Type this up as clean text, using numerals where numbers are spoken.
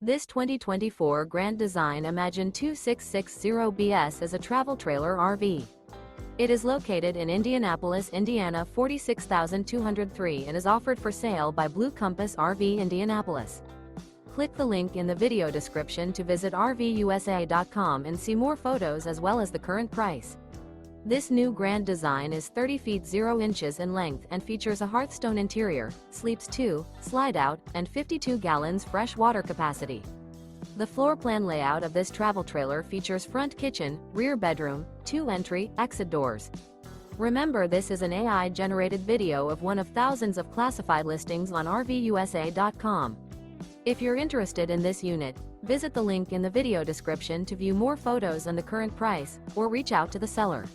This 2024 Grand Design Imagine 2660BS is a travel trailer RV. It is located in Indianapolis, Indiana 46203 and is offered for sale by Blue Compass RV Indianapolis. Click the link in the video description to visit RVUSA.com and see more photos as well as the current price. This new Grand Design is 30 feet 0 inches in length and features a HEARTHSTONE interior, sleeps 2, Slideout, and 52 gallons fresh water capacity. The floor plan layout of this travel trailer features front kitchen, rear bedroom, 2 entry, exit doors. Remember, this is an AI-generated video of one of thousands of classified listings on RVUSA.com. If you're interested in this unit, visit the link in the video description to view more photos and the current price, or reach out to the seller.